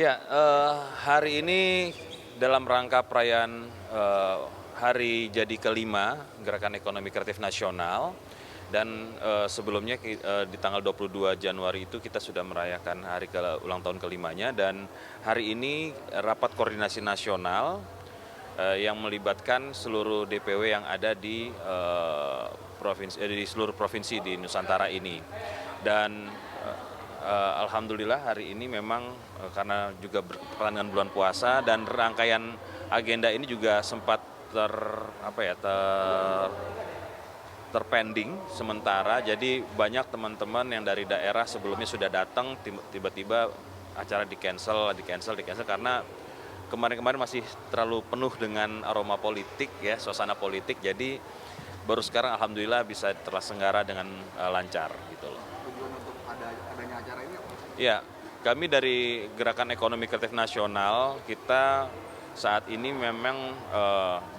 Ya, hari ini dalam rangka perayaan Hari Jadi kelima Gerakan Ekonomi Kreatif Nasional dan sebelumnya di tanggal 22 Januari itu kita sudah merayakan ulang tahun kelimanya dan hari ini rapat koordinasi nasional yang melibatkan seluruh DPW yang ada di seluruh provinsi di Nusantara ini. Dan alhamdulillah hari ini memang karena juga bertepatan dengan bulan puasa dan rangkaian agenda ini juga sempat terpending sementara. Jadi banyak teman-teman yang dari daerah sebelumnya sudah datang, tiba-tiba acara di cancel karena kemarin-kemarin masih terlalu penuh dengan aroma politik ya, suasana politik. Jadi baru sekarang alhamdulillah bisa terselenggara dengan lancar gitu loh. Tujuan untuk adanya acara ini apa? Ya, kami dari Gerakan Ekonomi Kreatif Nasional, kita saat ini memang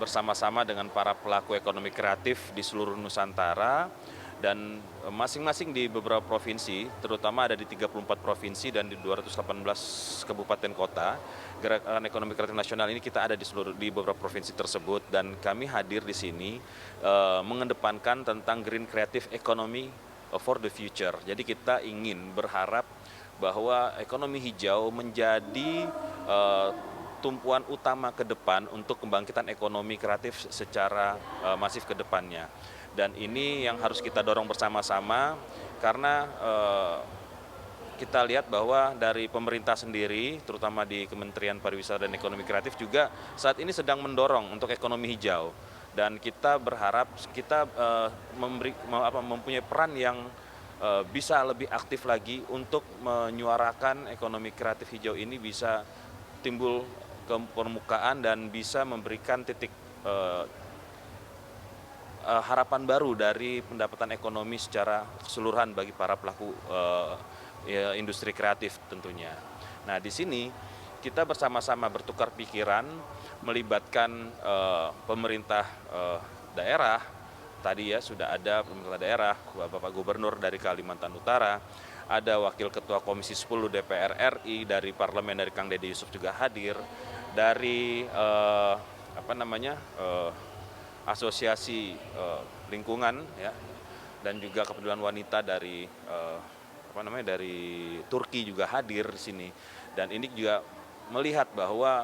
bersama-sama dengan para pelaku ekonomi kreatif di seluruh Nusantara dan masing-masing di beberapa provinsi, terutama ada di 34 provinsi dan di 218 kabupaten kota. Gerakan Ekonomi Kreatif Nasional ini kita ada di beberapa provinsi tersebut dan kami hadir di sini mengedepankan tentang Green Creative Economy for the Future. Jadi kita ingin berharap bahwa ekonomi hijau menjadi tumpuan utama ke depan untuk kebangkitan ekonomi kreatif secara masif ke depannya. Dan ini yang harus kita dorong bersama-sama karena kita lihat bahwa dari pemerintah sendiri, terutama di Kementerian Pariwisata dan Ekonomi Kreatif juga saat ini sedang mendorong untuk ekonomi hijau. Dan kita berharap kita mempunyai peran yang bisa lebih aktif lagi untuk menyuarakan ekonomi kreatif hijau ini bisa timbul ke permukaan dan bisa memberikan titik harapan baru dari pendapatan ekonomi secara keseluruhan bagi para pelaku industri kreatif tentunya. Nah, di sini kita bersama-sama bertukar pikiran, melibatkan pemerintah daerah. Tadi ya sudah ada pemerintah daerah, Bapak Gubernur dari Kalimantan Utara, ada Wakil Ketua Komisi 10 DPR RI dari Parlemen dari Kang Deddy Yusuf juga hadir, dari Asosiasi Lingkungan ya, dan juga Kepedulian Wanita dari dari Turki juga hadir di sini. Dan ini juga melihat bahwa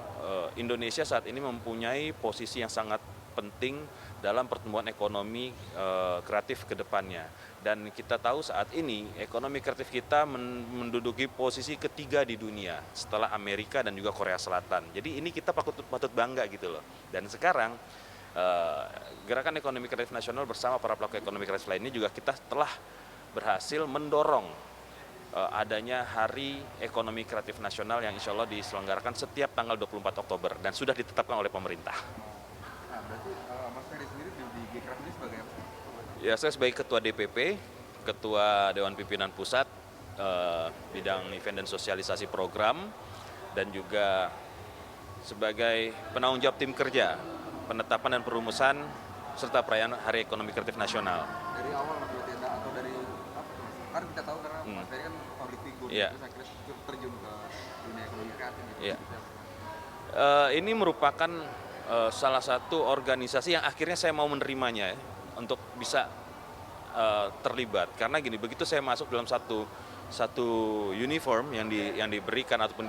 Indonesia saat ini mempunyai posisi yang sangat penting dalam pertumbuhan ekonomi kreatif ke depannya. Dan kita tahu saat ini ekonomi kreatif kita menduduki posisi ketiga di dunia setelah Amerika dan juga Korea Selatan. Jadi ini kita patut bangga gitu loh. Dan sekarang Gerakan Ekonomi Kreatif Nasional bersama para pelaku ekonomi kreatif lainnya juga kita telah berhasil mendorong adanya Hari Ekonomi Kreatif Nasional yang insya Allah diselenggarakan setiap tanggal 24 Oktober dan sudah ditetapkan oleh pemerintah. Nah, berarti Mas Ferry sendiri di Gcraft ini sebagai apa? Ya, saya sebagai Ketua DPP, Ketua Dewan Pimpinan Pusat, bidang event dan sosialisasi program, dan juga sebagai penanggung jawab tim kerja, penetapan dan perumusan, serta perayaan Hari Ekonomi Kreatif Nasional. Dari awal Mas berarti ada atau dari apa tuh Mas? Kan kita tahu karena Mas Ferry kan public figure, Yeah. terus akhirnya terjun ke dunia ekonomi kreatif gitu. Yeah. Ini merupakan salah satu organisasi yang akhirnya saya mau menerimanya ya, untuk bisa terlibat. Karena gini, begitu saya masuk dalam satu uniform yang diberikan ataupun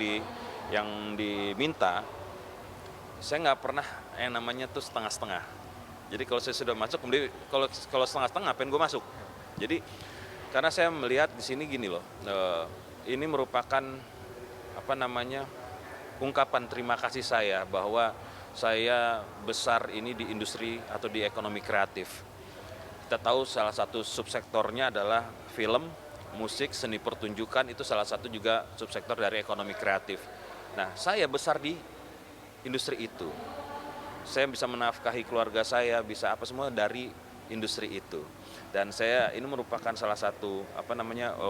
yang diminta, saya nggak pernah yang namanya tuh setengah-setengah. Jadi kalau saya sudah masuk, kemudian kalau setengah-setengah, pengen gue masuk. Jadi karena saya melihat di sini gini loh, ini merupakan ungkapan terima kasih saya bahwa saya besar ini di industri atau di ekonomi kreatif. Kita tahu salah satu subsektornya adalah film, musik, seni pertunjukan, itu salah satu juga subsektor dari ekonomi kreatif. Nah, saya besar di industri itu. Saya bisa menafkahi keluarga saya, bisa apa semua dari industri itu. Dan ini merupakan salah satu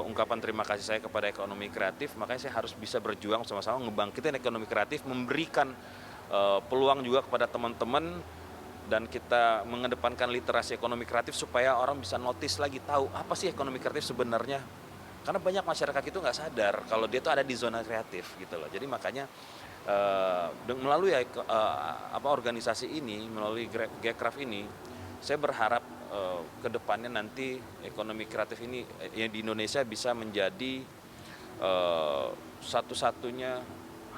ungkapan terima kasih saya kepada ekonomi kreatif. Makanya saya harus bisa berjuang sama-sama ngebangkitin ekonomi kreatif, memberikan peluang juga kepada teman-teman, dan kita mengedepankan literasi ekonomi kreatif supaya orang bisa notice lagi, tahu apa sih ekonomi kreatif sebenarnya Karena banyak masyarakat itu nggak sadar kalau dia tuh ada di zona kreatif gitu loh. Jadi makanya melalui organisasi ini, melalui Gcraft ini, saya berharap ke depannya nanti ekonomi kreatif ini yang di Indonesia bisa menjadi satu-satunya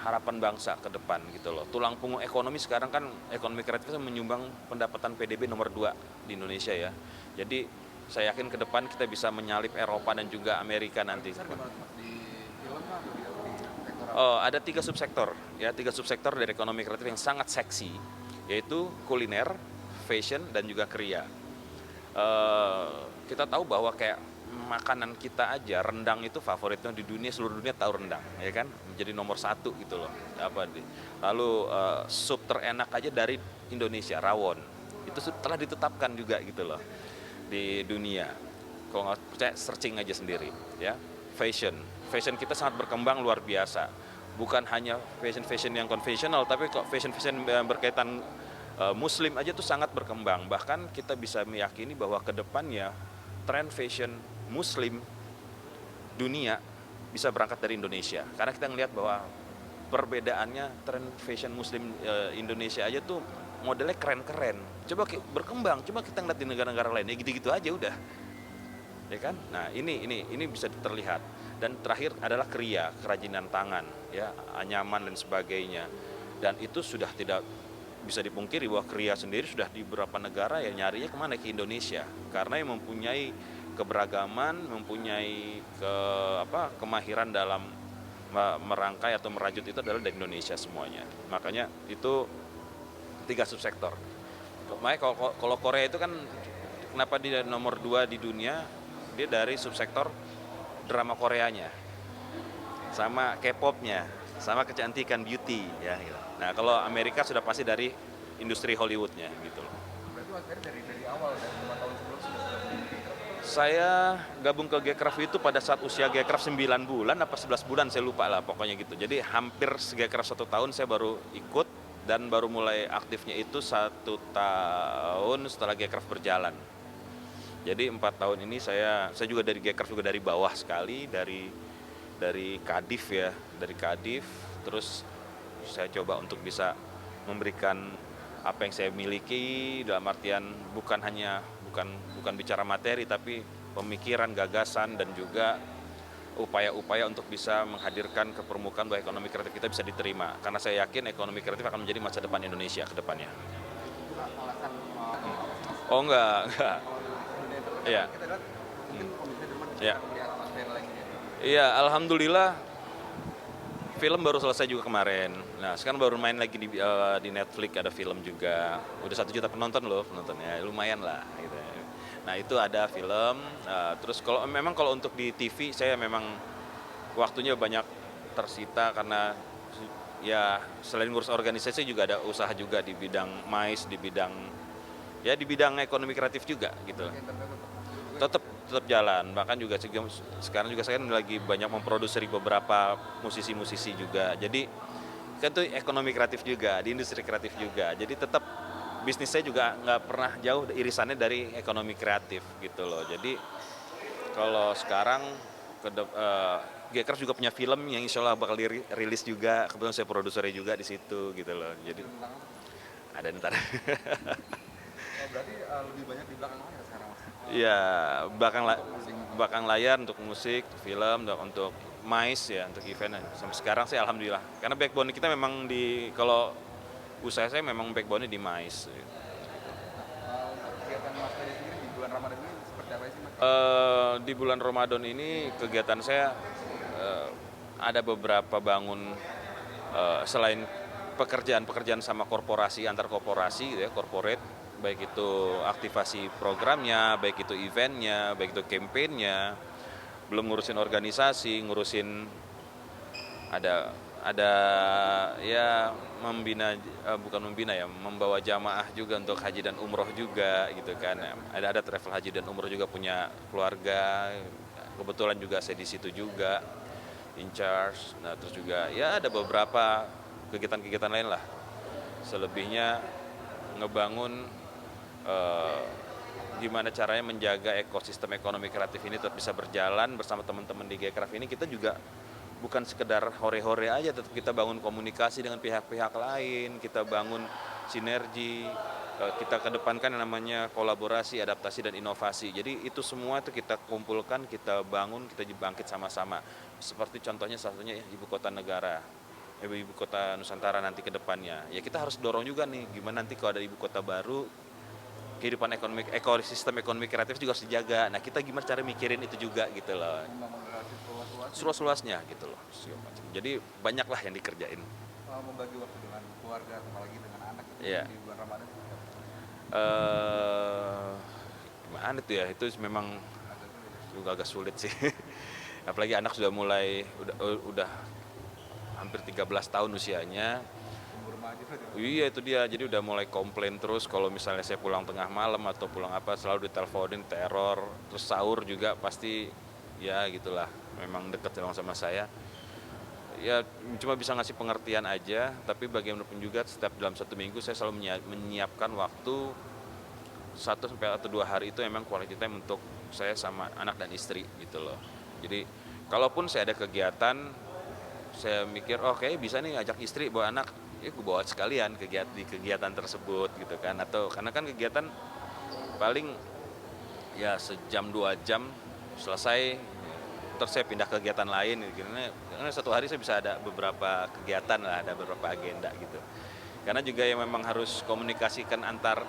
harapan bangsa ke depan gitu loh. Tulang punggung ekonomi sekarang kan ekonomi kreatif itu menyumbang pendapatan PDB nomor 2 di Indonesia ya. Jadi saya yakin ke depan kita bisa menyalip Eropa dan juga Amerika nanti. Besar di mana, Mas? Di film atau di sektor apa? Oh, ada 3 subsektor ya, 3 subsektor dari ekonomi kreatif yang sangat seksi, yaitu kuliner, fashion, dan juga kriya. Kita tahu bahwa kayak makanan kita aja, rendang itu favoritnya di dunia, seluruh dunia tahu rendang, ya kan? Menjadi nomor 1 gitu loh. Lalu sup terenak aja dari Indonesia, rawon. Itu telah ditetapkan juga gitu loh di dunia. Kalau nggak percaya, searching aja sendiri ya. Fashion kita sangat berkembang luar biasa. Bukan hanya fashion yang konvensional, tapi kok fashion yang berkaitan Muslim aja tuh sangat berkembang. Bahkan kita bisa meyakini bahwa ke depannya tren fashion Muslim dunia bisa berangkat dari Indonesia. Karena kita ngelihat bahwa perbedaannya tren fashion Muslim Indonesia aja tuh modelnya keren-keren. Coba berkembang, coba kita ngeliat di negara-negara lain, ya gitu-gitu aja udah. Ya kan? Nah, ini bisa terlihat. Dan terakhir adalah kriya, kerajinan tangan, ya, anyaman dan sebagainya. Dan itu sudah tidak bisa dipungkiri bahwa kriya sendiri sudah di beberapa negara ya nyarinya kemana, ke Indonesia, karena yang mempunyai keberagaman, mempunyai kemahiran dalam merangkai atau merajut itu adalah dari Indonesia semuanya. Makanya itu 3 subsektor. Makanya kalau Korea itu kan kenapa dia nomor 2 di dunia, dia dari subsektor drama Koreanya, sama K-popnya, sama kecantikan beauty ya gitu. Nah, kalau Amerika sudah pasti dari industri Hollywoodnya gitu loh. Berarti Mas Ferry dari awal, dari 5 tahun sebelum sudah di Saya gabung ke Gcraft itu pada saat usia Gcraft 9 bulan apa 11 bulan, saya lupa lah pokoknya gitu. Jadi hampir Gcraft 1 tahun saya baru ikut, dan baru mulai aktifnya itu 1 tahun setelah Gcraft berjalan. Jadi 4 tahun ini saya juga dari Gcraft juga dari bawah sekali, dari Kadif ya, dari Kadif. Terus saya coba untuk bisa memberikan apa yang saya miliki, dalam artian bukan bicara materi, tapi pemikiran, gagasan, dan juga upaya-upaya untuk bisa menghadirkan ke permukaan bahwa ekonomi kreatif kita bisa diterima. Karena saya yakin ekonomi kreatif akan menjadi masa depan Indonesia ke depannya. itu alasan Oh enggak. kalau dunia internet Iya. kita lihat mungkin kondisinya di rumah Iya. kita melihat Mas Ferry lagi ya. Iya, alhamdulillah film baru selesai juga kemarin. Nah, sekarang baru main lagi di Netflix, ada film juga. Udah 1 juta penonton loh, penontonnya lumayan lah gitu. Nah, itu ada film. Terus kalau untuk di TV saya memang waktunya banyak tersita karena ya selain ngurus organisasi juga ada usaha juga di bidang MICE, di bidang ekonomi kreatif juga gitu. Tetap jalan. Bahkan juga sekarang juga saya kan lagi banyak memproduksi beberapa musisi-musisi juga. Jadi kan itu ekonomi kreatif juga, di industri kreatif juga. Jadi tetap bisnis saya juga nggak pernah jauh irisannya dari ekonomi kreatif gitu loh. Jadi kalau sekarang Gcraft juga punya film yang insya Allah bakal rilis juga. Kebetulan saya produsernya juga di situ gitu loh. Jadi ada ntar. Oh, berarti lebih banyak di belakang layar sekarang, Mas? Ya, belakang layar untuk musik, film, untuk MICE ya, untuk event. Sampai sekarang sih alhamdulillah. Karena backbone kita memang kalau usaha saya memang backbone-nya di MICE. Untuk kegiatan Mas Ferry sendiri di bulan Ramadan ini seperti apa sih, Mas? Di bulan Ramadan ini kegiatan saya ada beberapa bangun, selain pekerjaan sama korporasi, antar korporasi gitu ya, corporate, baik itu aktivasi programnya, baik itu eventnya, baik itu campaign-nya, belum ngurusin organisasi, ada ya membawa jamaah juga untuk haji dan umroh juga gitu kan. Ada travel haji dan umroh juga punya keluarga. Kebetulan juga saya di situ juga in charge. Nah, terus juga ya ada beberapa kegiatan-kegiatan lain lah. Selebihnya ngebangun gimana caranya menjaga ekosistem ekonomi kreatif ini tetap bisa berjalan bersama teman-teman di Gcraft ini. Kita juga bukan sekedar hore-hore aja, tetap kita bangun komunikasi dengan pihak-pihak lain, kita bangun sinergi, kita kedepankan yang namanya kolaborasi, adaptasi, dan inovasi. Jadi itu semua itu kita kumpulkan, kita bangun, kita bangkit sama-sama. Seperti contohnya salah satunya ibu kota negara, ibu kota Nusantara nanti ke depannya. Ya kita harus dorong juga nih, gimana nanti kalau ada ibu kota baru, kehidupan ekonomi, ekosistem ekonomi kreatif juga harus dijaga. Nah kita gimana cara mikirin itu juga gitu loh, membangun relasi seluas-luasnya, seluas-luasnya gitu loh. Jadi banyak lah yang dikerjain. membagi waktu dengan keluarga, apalagi dengan anak itu Iya. di bulan Ramadan itu Gimana tuh ya, itu memang agak sulit ya. juga agak sulit sih. Apalagi anak sudah mulai, udah hampir 13 tahun usianya. Umur remaja itu Iya itu dia, jadi udah mulai komplain terus kalau misalnya saya pulang tengah malam atau pulang apa selalu diteleponin, teror, terus sahur juga pasti ya gitulah, memang deket memang sama saya. Ya cuma bisa ngasih pengertian aja, tapi bagaimanapun juga setiap dalam 1 minggu saya selalu menyiapkan waktu 1 sampai 2 hari itu emang quality time untuk saya sama anak dan istri gitu loh. Jadi kalaupun saya ada kegiatan, saya mikir oh kayak bisa nih ajak istri bawa anak, ya gue bawa sekalian di kegiatan tersebut gitu kan. Atau karena kan kegiatan paling ya sejam 2 jam selesai, terus saya pindah ke kegiatan lain gitu. Karena satu hari saya bisa ada beberapa kegiatan lah, ada beberapa agenda gitu. Karena juga yang memang harus komunikasikan antar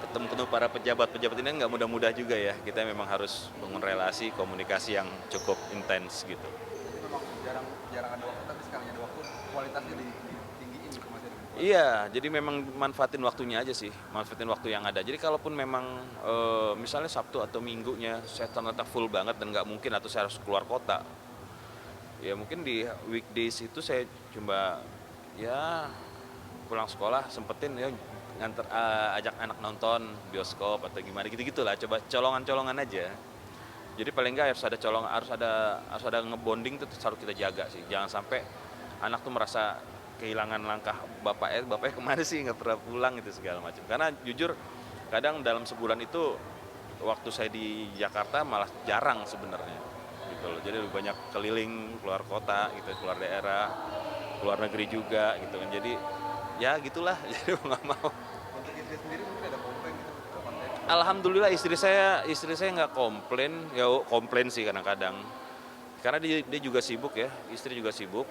ketemu para pejabat-pejabat ini nggak mudah-mudah juga ya. Kita memang harus bangun relasi komunikasi yang cukup intens gitu. jadi memang jarang ada waktu, tapi sekali ada waktu kualitasnya ditinggiin gitu Mas. Iya, jadi memang manfaatin waktunya aja sih, manfaatin waktu yang ada. Jadi kalaupun memang misalnya Sabtu atau Minggunya saya ternyata full banget dan nggak mungkin atau saya harus keluar kota, ya mungkin di weekdays itu saya coba ya pulang sekolah sempetin ya nganter, ajak anak nonton bioskop atau gimana gitu-gitu lah, coba colongan-colongan aja. Jadi paling nggak harus ada harus ada ngebonding tuh harus kita jaga sih. Jangan sampai anak tuh merasa kehilangan langkah bapaknya kemana sih nggak pernah pulang itu segala macam. Karena jujur kadang dalam sebulan itu waktu saya di Jakarta malah jarang sebenarnya gitu loh. Jadi lebih banyak keliling keluar kota gitu, keluar daerah, keluar negeri juga gitu kan. Jadi ya gitulah. Jadi mau nggak mau. Untuk istri sendiri mungkin ada komplain gitu kapan saya Alhamdulillah istri saya nggak komplain, ya komplain sih kadang-kadang. Karena dia juga sibuk ya, istri juga sibuk,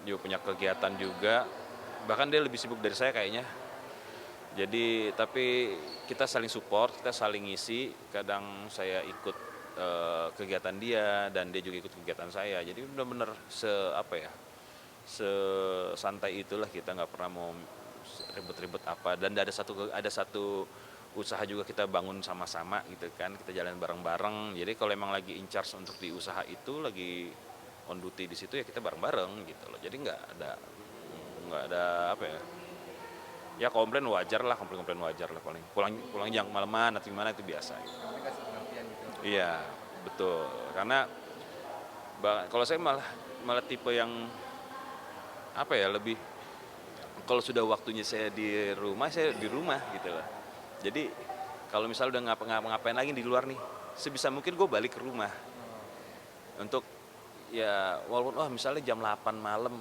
dia punya kegiatan juga, bahkan dia lebih sibuk dari saya kayaknya. Jadi tapi kita saling support, kita saling ngisi. Kadang saya ikut kegiatan dia dan dia juga ikut kegiatan saya. Jadi benar-benar sesantai itulah, kita nggak pernah mau ribet-ribet apa. Dan ada satu usaha juga kita bangun sama-sama gitu kan, kita jalan bareng-bareng. Jadi kalau emang lagi in charge untuk di usaha itu, lagi on duty di situ ya kita bareng-bareng gitu loh. Jadi nggak ada apa ya komplain wajar lah, komplain wajar lah, paling pulang jam malaman atau gimana itu biasa gitu. yang penting kasih pengertian gitu. Iya betul, karena kalau saya malah tipe yang apa ya, lebih kalau sudah waktunya saya di rumah gitu loh. Jadi kalau misalnya udah ngapain lagi di luar nih, sebisa mungkin gue balik ke rumah untuk ya walaupun misalnya jam 8 malam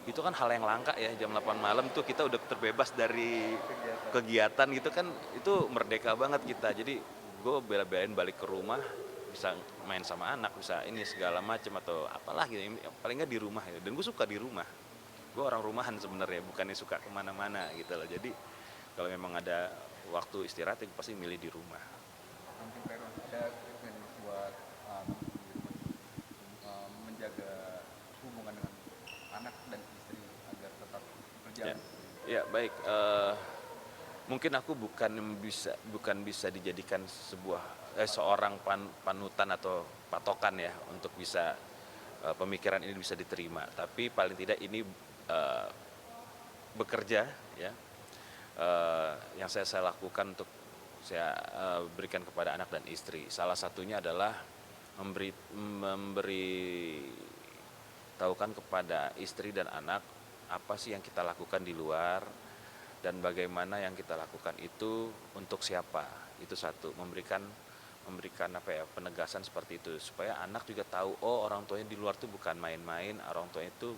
itu kan hal yang langka ya, jam 8 malam tuh kita udah terbebas dari kegiatan gitu kan, itu merdeka banget kita. Jadi gue bela-belain balik ke rumah, bisa main sama anak, bisa ini segala macam atau apalah gitu, paling nggak di rumah ya. Dan gue suka di rumah, gue orang rumahan sebenarnya, bukannya suka kemana-mana gitu loh. Jadi kalau memang ada waktu istirahat ya pasti milih di rumah. Mungkin Pero ada tips nih buat menjaga hubungan dengan anak dan istri agar tetap berjalan. Ya baik, mungkin aku bukan bisa dijadikan seorang panutan atau patokan ya untuk bisa pemikiran ini bisa diterima. Tapi paling tidak ini bekerja ya, yang saya lakukan untuk saya berikan kepada anak dan istri. Salah satunya adalah memberi tahukan kepada istri dan anak apa sih yang kita lakukan di luar dan bagaimana yang kita lakukan itu untuk siapa Itu satu, memberikan apa ya, penegasan seperti itu supaya anak juga tahu, oh orang tuanya di luar tuh bukan main-main, orang tuanya itu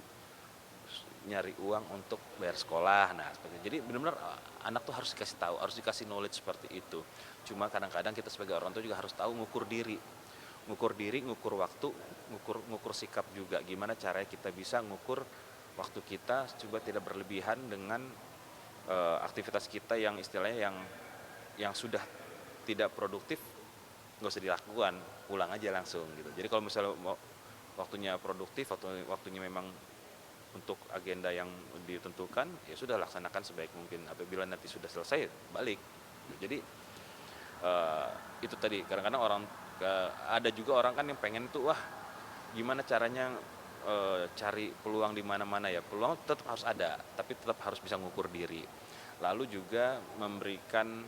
nyari uang untuk bayar sekolah. Nah, seperti itu. Jadi benar-benar anak tuh harus dikasih tahu, harus dikasih knowledge seperti itu. Cuma kadang-kadang kita sebagai orang tua juga harus tahu ngukur diri, ngukur waktu, ngukur sikap juga. Gimana caranya kita bisa ngukur waktu kita juga tidak berlebihan dengan aktivitas kita yang istilahnya yang sudah tidak produktif, nggak usah dilakukan, pulang aja langsung gitu. Jadi kalau misalnya mau waktunya produktif, waktunya memang untuk agenda yang ditentukan, ya sudah laksanakan sebaik mungkin. Apabila nanti sudah selesai, balik. Jadi itu tadi, kadang-kadang ada juga orang kan yang pengen tuh, wah gimana caranya cari peluang di mana-mana ya. Peluang tetap harus ada, tapi tetap harus bisa ngukur diri. Lalu juga memberikan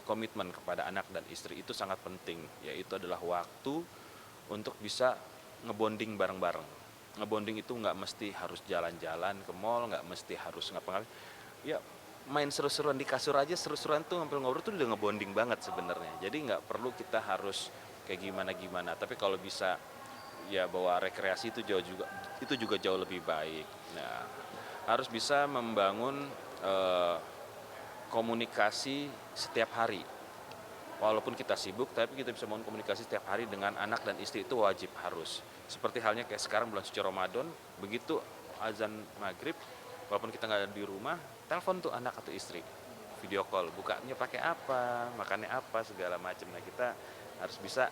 komitmen kepada anak dan istri itu sangat penting, yaitu adalah waktu untuk bisa ngebonding bareng-bareng. Ngebonding itu nggak mesti harus jalan-jalan ke mall, nggak mesti harus ngapa-ngapain. Ya main seru-seruan di kasur aja, seru-seruan tuh ngobrol-ngobrol tuh udah ngebonding banget sebenarnya. Jadi nggak perlu kita harus kayak gimana-gimana. Tapi kalau bisa ya bawa rekreasi itu juga jauh lebih baik. Nah, harus bisa membangun komunikasi setiap hari. Walaupun kita sibuk, tapi kita bisa membangun komunikasi setiap hari dengan anak dan istri, itu wajib harus. Seperti halnya kayak sekarang bulan suci Ramadan, begitu azan maghrib, walaupun kita nggak ada di rumah, telepon tuh anak atau istri, video call, bukanya pakai apa, makannya apa, segala macam. Nah, kita harus bisa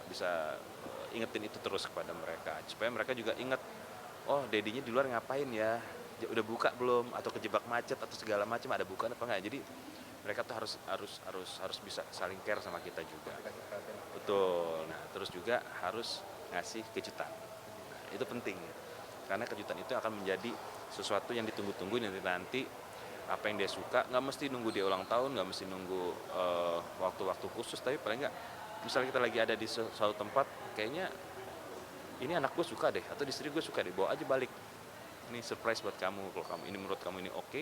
bisa ingetin itu terus kepada mereka, supaya mereka juga ingat, oh dedinya di luar ngapain ya, udah buka belum, atau kejebak macet atau segala macam, ada buka apa enggak. Jadi mereka tuh harus bisa saling care sama kita juga. Dikasih perhatian. Betul. Nah, terus juga harus ngasih kejutan. Nah, itu penting. Karena kejutan itu akan menjadi sesuatu yang ditunggu-tunggu nanti apa yang dia suka. Nggak mesti nunggu dia ulang tahun, nggak mesti nunggu waktu-waktu khusus, tapi paling nggak, misalnya kita lagi ada di suatu tempat, kayaknya ini anak gue suka deh, atau istri gue suka deh, bawa aja balik. Ini surprise buat kamu, kalau kamu ini menurut kamu ini oke,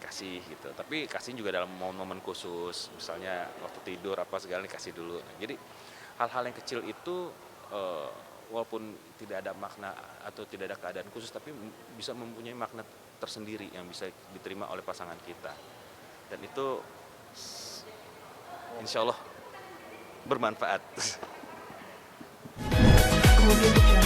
kasih gitu. Tapi kasih juga dalam momen-momen khusus, misalnya waktu tidur apa segala kasih dulu. Nah, jadi hal-hal yang kecil itu walaupun tidak ada makna atau tidak ada keadaan khusus, tapi bisa mempunyai makna tersendiri yang bisa diterima oleh pasangan kita. Dan itu insya Allah bermanfaat. Audio Jungle.